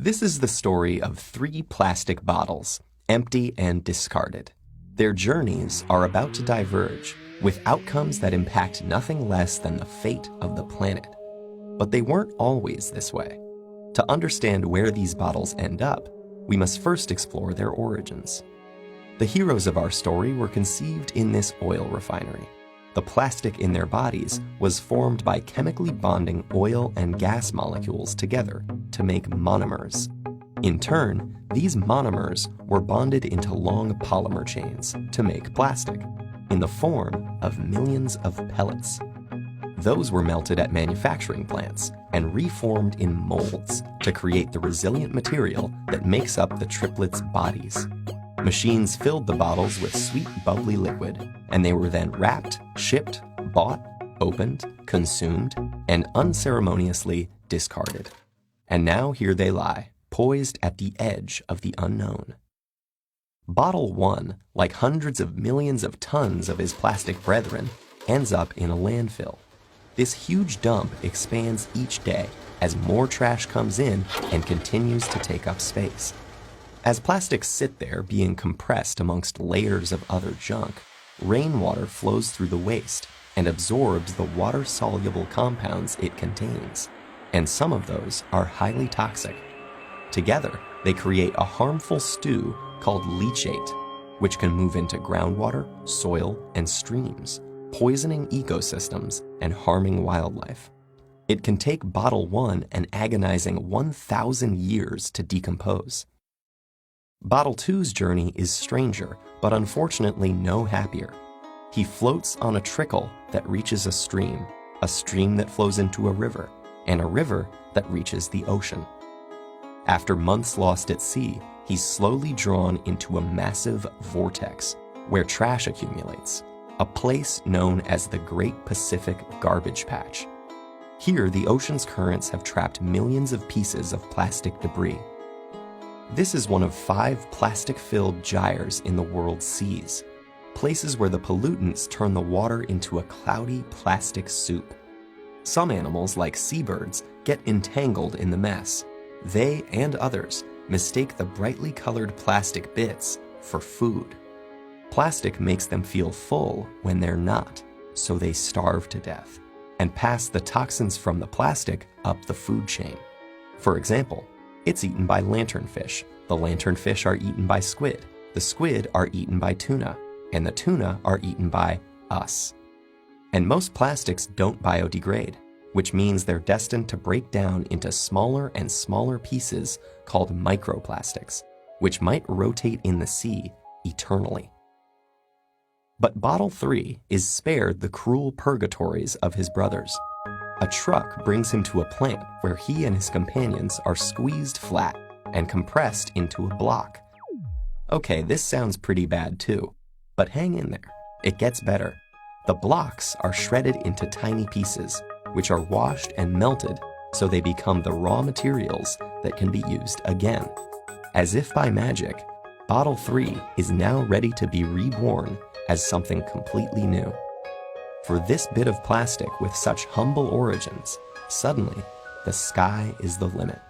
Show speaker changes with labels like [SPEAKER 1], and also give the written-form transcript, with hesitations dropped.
[SPEAKER 1] This is the story of 3 plastic bottles, empty and discarded. Their journeys are about to diverge, with outcomes that impact nothing less than the fate of the planet. But they weren't always this way. To understand where these bottles end up, we must first explore their origins. The heroes of our story were conceived in this oil refinery. The plastic in their bodies was formed by chemically bonding oil and gas molecules together to make monomers. In turn, these monomers were bonded into long polymer chains to make plastic, in the form of millions of pellets. Those were melted at manufacturing plants and reformed in molds to create the resilient material that makes up the triplets' bodies. Machines filled the bottles with sweet, bubbly liquid, and they were then wrapped, shipped, bought, opened, consumed, and unceremoniously discarded. And now here they lie, poised at the edge of the unknown. Bottle 1, like hundreds of millions of tons of his plastic brethren, ends up in a landfill. This huge dump expands each day as more trash comes in and continues to take up space. As plastics sit there being compressed amongst layers of other junk, rainwater flows through the waste and absorbs the water-soluble compounds it contains, and some of those are highly toxic. Together, they create a harmful stew called leachate, which can move into groundwater, soil, and streams, poisoning ecosystems and harming wildlife. It can take Bottle 1 an agonizing 1,000 years to decompose. Bottle 2's journey is stranger, but unfortunately no happier. He floats on a trickle that reaches a stream that flows into a river, and a river that reaches the ocean. After months lost at sea, he's slowly drawn into a massive vortex where trash accumulates, a place known as the Great Pacific Garbage Patch. Here, the ocean's currents have trapped millions of pieces of plastic debris. This is one of 5 plastic-filled gyres in the world's seas, places where the pollutants turn the water into a cloudy plastic soup. Some animals, like seabirds, get entangled in the mess. They and others mistake the brightly colored plastic bits for food. Plastic makes them feel full when they're not, so they starve to death and pass the toxins from the plastic up the food chain. For example, it's eaten by lanternfish. The lanternfish are eaten by squid. The squid are eaten by tuna. And the tuna are eaten by us. And most plastics don't biodegrade, which means they're destined to break down into smaller and smaller pieces called microplastics, which might rotate in the sea eternally. But Bottle 3 is spared the cruel purgatories of his brothers. A truck brings him to a plant where he and his companions are squeezed flat and compressed into a block. Okay, this sounds pretty bad too, but hang in there. It gets better. The blocks are shredded into tiny pieces, which are washed and melted so they become the raw materials that can be used again. As if by magic, Bottle 3 is now ready to be reborn as something completely new. For this bit of plastic with such humble origins, suddenly, the sky is the limit.